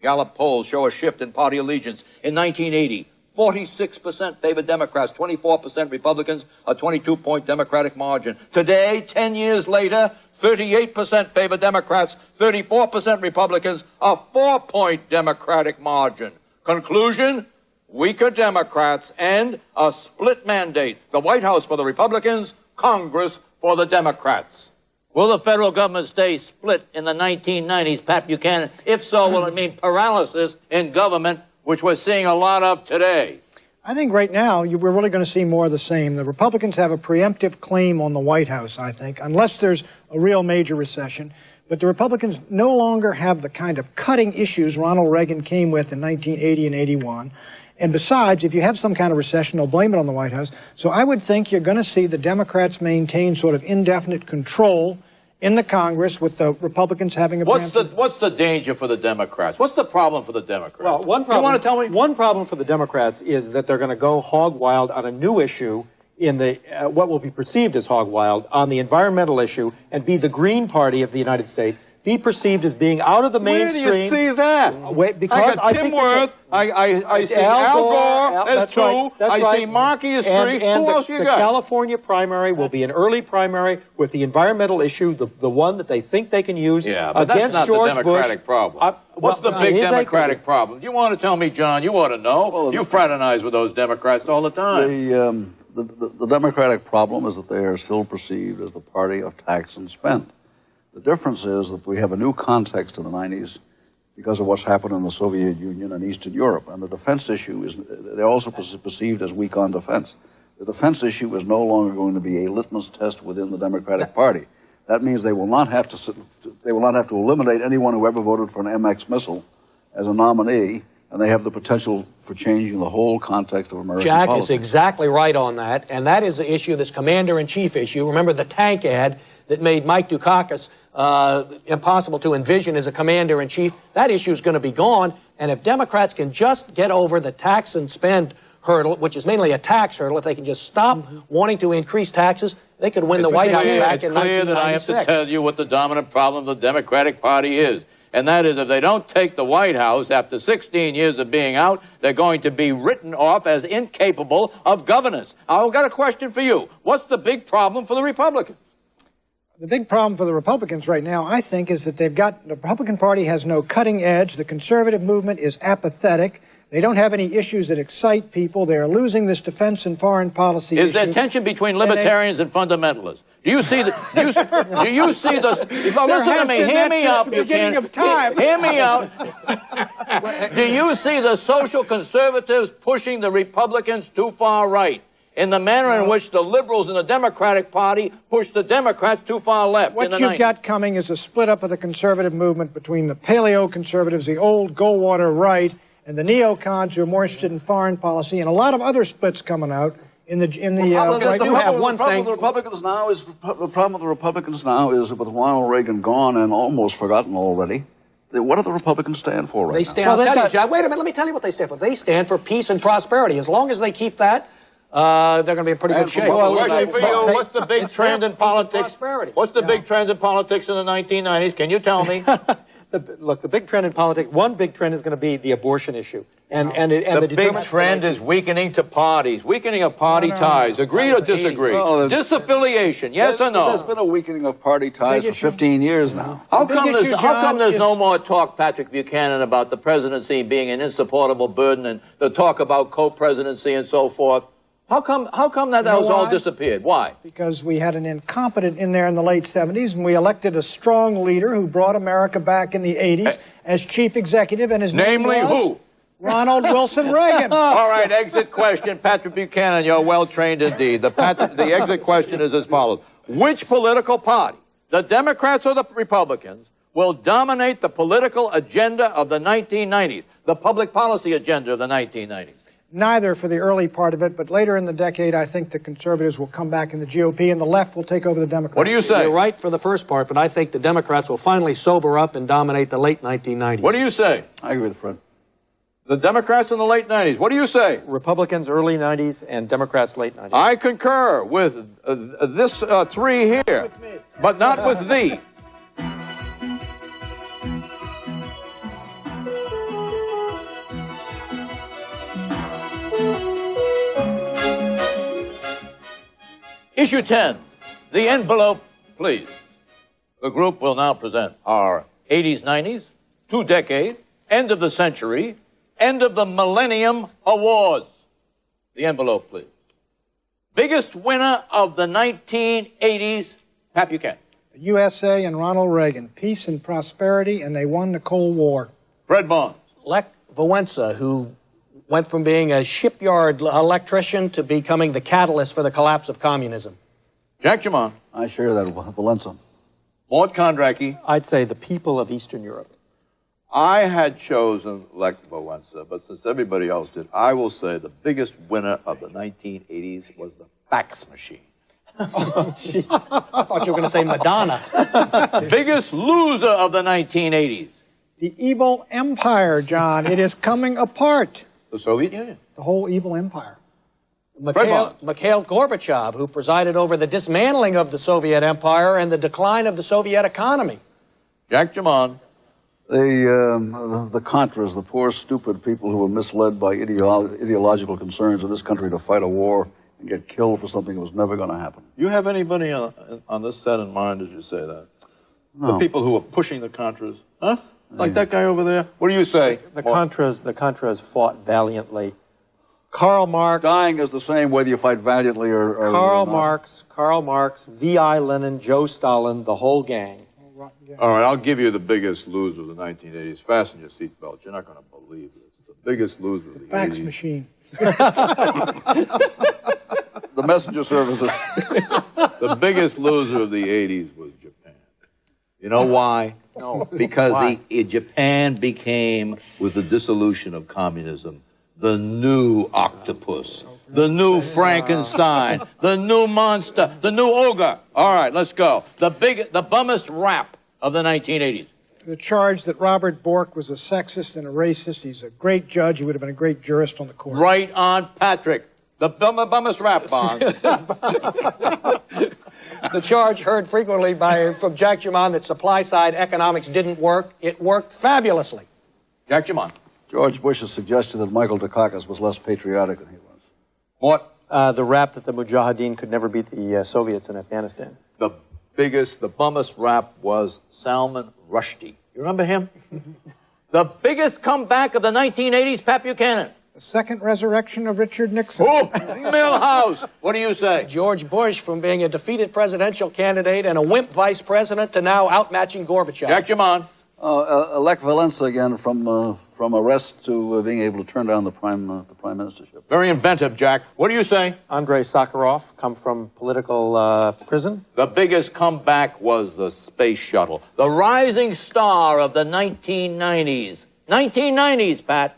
Gallup polls show a shift in party allegiance. In 1980, 46% favored Democrats, 24% Republicans, a 22-point Democratic margin. Today, 10 years later, 38% favor Democrats, 34% Republicans, a 4-point Democratic margin. Conclusion, weaker Democrats and a split mandate. The White House for the Republicans, Congress for the Democrats. Will the federal government stay split in the 1990s, Pat Buchanan? If so, will it mean paralysis in government, which we're seeing a lot of today? I think right now we're really going to see more of the same. The Republicans have a preemptive claim on the White House, I think, unless there's a real major recession. But the Republicans no longer have the kind of cutting issues Ronald Reagan came with in 1980 and 81. And besides, if you have some kind of recession, they'll blame it on the White House. So I would think you're going to see the Democrats maintain sort of indefinite control in the Congress, with the Republicans having a What's the danger for the Democrats? What's the problem for the Democrats? Well, one problem, you want to tell me? One problem for the Democrats is that they're going to go hog wild on a new issue in the what will be perceived as hog wild on the environmental issue and be the Green Party of the United States. Be perceived as being out of the mainstream. Where do you see that? Because I got Tim Worth, I see Al Gore as two, I see Markey as three. Who else you got? The California primary will be an early primary with the environmental issue, the one that they think they can use but against that's not George the Democratic Bush. problem. What's the big Democratic problem? You want to tell me, John? You ought to know. Well, you fraternize with those Democrats all the time. The Democratic problem is that they are still perceived as the party of tax and spend. The difference is that we have a new context in the 90s because of what's happened in the Soviet Union and Eastern Europe. And the defense issue is, they're also perceived as weak on defense. The defense issue is no longer going to be a litmus test within the Democratic Party. That means they will not have to eliminate anyone who ever voted for an MX missile as a nominee, and they have the potential for changing the whole context of American Jack politics. is exactly right on that, and that is the issue, this commander-in-chief issue. Remember the tank ad that made Mike Dukakis impossible to envision as a commander-in-chief? That issue is going to be gone, and if Democrats can just get over the tax and spend hurdle, which is mainly a tax hurdle, if they can just stop wanting to increase taxes, they could win the White House back in 1996. It's clear that I have to tell you what the dominant problem of the Democratic Party is. And that is, if they don't take the White House after 16 years of being out, they're going to be written off as incapable of governance. I've got a question for you. What's the big problem for the Republicans? The big problem for the Republicans right now, I think, is that the Republican Party has no cutting edge. The conservative movement is apathetic. They don't have any issues that excite people. They're losing this defense and foreign policy Is issue. there tension between libertarians and fundamentalists? Do you see the? Do you see the? Listen to me. Hear me out. Beginning of time. Hear me out. Do you see the social conservatives pushing the Republicans too far right in the manner in which the liberals in the Democratic Party push the Democrats too far left? What you've got coming is a split up of the conservative movement between the paleo-conservatives, the old Goldwater right, and the neocons who are more interested in foreign policy, and a lot of other splits coming out. The problem with the Republicans now is that with Ronald Reagan gone and almost forgotten already, what do the Republicans stand for right They now? stand, I'll tell you, John, wait a minute, let me tell you what they stand for. They stand for peace and prosperity. As long as they keep that, they're going to be in pretty good shape. Question for you, what's the big trend in politics? What's the big trend in politics in the 1990s? Can you tell me? Look, the big trend in politics, one big trend is going to be the abortion issue. The big trend is weakening to parties, weakening of party ties. Agree or disagree? Disaffiliation, yes or no? There's been a weakening of party ties for 15 years now. How come there's no more talk, Patrick Buchanan, about the presidency being an insupportable burden and the talk about co-presidency and so forth? How come that has all disappeared? Why? Because we had an incompetent in there in the late 70s, and we elected a strong leader who brought America back in the 80s as chief executive, and his name was... Namely who? Ronald Wilson Reagan. All right, exit question. Patrick Buchanan, you're well-trained indeed. The exit question is as follows. Which political party, the Democrats or the Republicans, will dominate the political agenda of the 1990s, the public policy agenda of the 1990s? Neither for the early part of it, but later in the decade, I think the conservatives will come back in the GOP, and the left will take over the Democrats. What do you say? You're right for the first part, but I think the Democrats will finally sober up and dominate the late 1990s. What do you say? I agree with Fred. The Democrats in the late 90s. What do you say? Republicans early 90s and Democrats late 90s. I concur with this three here, but not with thee. Issue 10, the envelope, please. The group will now present our 80s, 90s, 2-decade, end of the century, end of the millennium awards. The envelope, please. Biggest winner of the 1980s, Pat Buchanan. The USA and Ronald Reagan, peace and prosperity, and they won the Cold War. Fred Barnes. Lech Wałęsa, who went from being a shipyard electrician to becoming the catalyst for the collapse of communism. Jack Jamon. I share that with Wałęsa. Mort Kondracki. I'd say the people of Eastern Europe. I had chosen Lech Wałęsa, but since everybody else did, I will say the biggest winner of the 1980s was the fax machine. Oh, gee. I thought you were going to say Madonna. Biggest loser of the 1980s. The evil empire, John. It is coming apart. The Soviet Union. The whole evil empire. Mikhail Gorbachev, who presided over the dismantling of the Soviet Empire and the decline of the Soviet economy. Jack Jamon. The Contras, the poor, stupid people who were misled by ideological concerns of this country to fight a war and get killed for something that was never going to happen. You have anybody on this set in mind as you say that? No. The people who were pushing the Contras? Huh? Like that guy over there? What do you say? The Contras fought valiantly. Karl Marx. Dying is the same whether you fight valiantly or Karl Marx, V.I. Lenin, Joe Stalin, the whole gang. All right, I'll give you the biggest loser of the 1980s. Fasten your seatbelts. You're not going to believe this. The biggest loser of the 80s. Fax machine. The messenger services. The biggest loser of the 80s was Japan. You know why? No. Because Japan became, with the dissolution of communism, the new octopus, the new Frankenstein, the new monster, the new ogre. All right, let's go. The bummest rap of the 1980s. The charge that Robert Bork was a sexist and a racist. He's a great judge. He would have been a great jurist on the court. Right on, Patrick. The bummest rap, Bond. The charge heard frequently from Jack Jamon that supply-side economics didn't work. It worked fabulously. Jack Jamon. George Bush's suggestion that Michael Dukakis was less patriotic than he was. What? The rap that the Mujahideen could never beat the Soviets in Afghanistan. The bummest rap was Salman Rushdie. You remember him? The biggest comeback of the 1980s, Pat Buchanan. The second resurrection of Richard Nixon. Oh, Milhouse. What do you say? George Bush, from being a defeated presidential candidate and a wimp vice president to now outmatching Gorbachev. Jack Jamon. Lech Walesa again, from arrest to being able to turn down the prime ministership. Very inventive, Jack. What do you say? Andrei Sakharov, come from political prison. The biggest comeback was the space shuttle. The rising star of the 1990s. 1990s, Pat.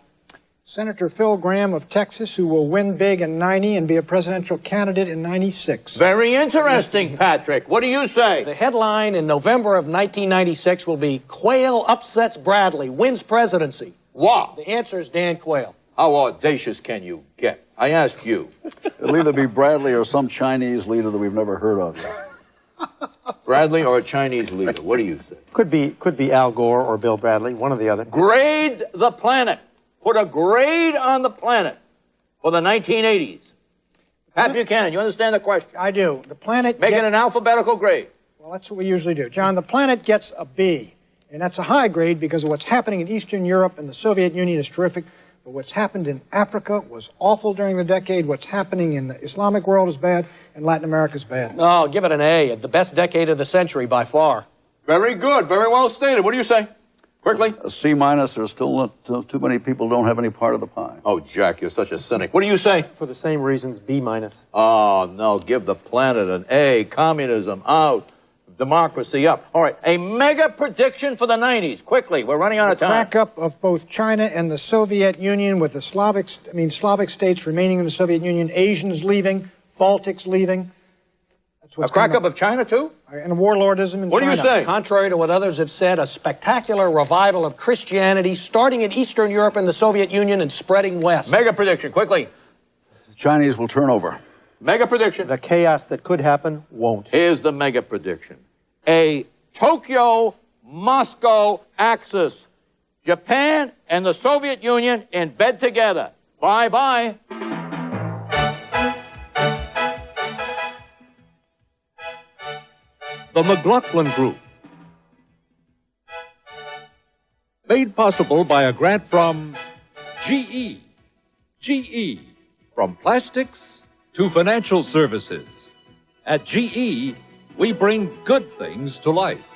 Senator Phil Gramm of Texas, who will win big in 90 and be a presidential candidate in 96. Very interesting, Patrick. What do you say? The headline in November of 1996 will be Quayle upsets Bradley, wins presidency. Wow. The answer is Dan Quayle. How audacious can you get? I ask you. It'll either be Bradley or some Chinese leader that we've never heard of yet. Bradley or a Chinese leader? What do you think? Could be Al Gore or Bill Bradley, one or the other. Grade the planet. Put a grade on the planet for the 1980s. Pat Buchanan, you understand the question? I do. The planet... Make it an alphabetical grade. Well, that's what we usually do. John, the planet gets a B, and that's a high grade because of what's happening in Eastern Europe and the Soviet Union is terrific, but what's happened in Africa was awful during the decade. What's happening in the Islamic world is bad, and Latin America is bad. Oh, give it an A. The best decade of the century by far. Very good. Very well stated. What do you say? Quickly. A C minus. There's still too many people don't have any part of the pie. Oh, Jack, you're such a cynic. What do you say? For the same reasons, B minus. Oh, no. Give the planet an A. Communism out. Democracy up. All right. A mega prediction for the 90s. Quickly. We're running out of time. Crack up of both China and the Soviet Union with the Slavic states remaining in the Soviet Union, Asians leaving, Baltics leaving. That's what's a crack up of China, too? And warlordism in China. What do you say? Contrary to what others have said, a spectacular revival of Christianity starting in Eastern Europe and the Soviet Union and spreading west. Mega prediction, quickly. The Chinese will turn over. Mega prediction. The chaos that could happen won't. Here's the mega prediction. A Tokyo-Moscow axis. Japan and the Soviet Union in bed together. Bye-bye. The McLaughlin Group. Made possible by a grant from GE. GE. From plastics to financial services. At GE, we bring good things to life.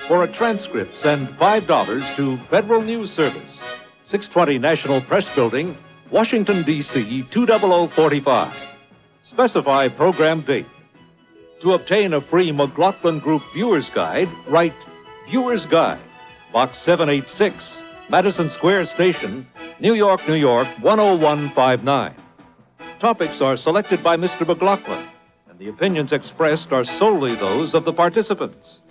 For a transcript, send $5 to Federal News Service, 620 National Press Building, Washington, D.C. 20045. Specify program date. To obtain a free McLaughlin Group Viewer's Guide, write Viewer's Guide, Box 786, Madison Square Station, New York, New York, 10159. Topics are selected by Mr. McLaughlin, and the opinions expressed are solely those of the participants.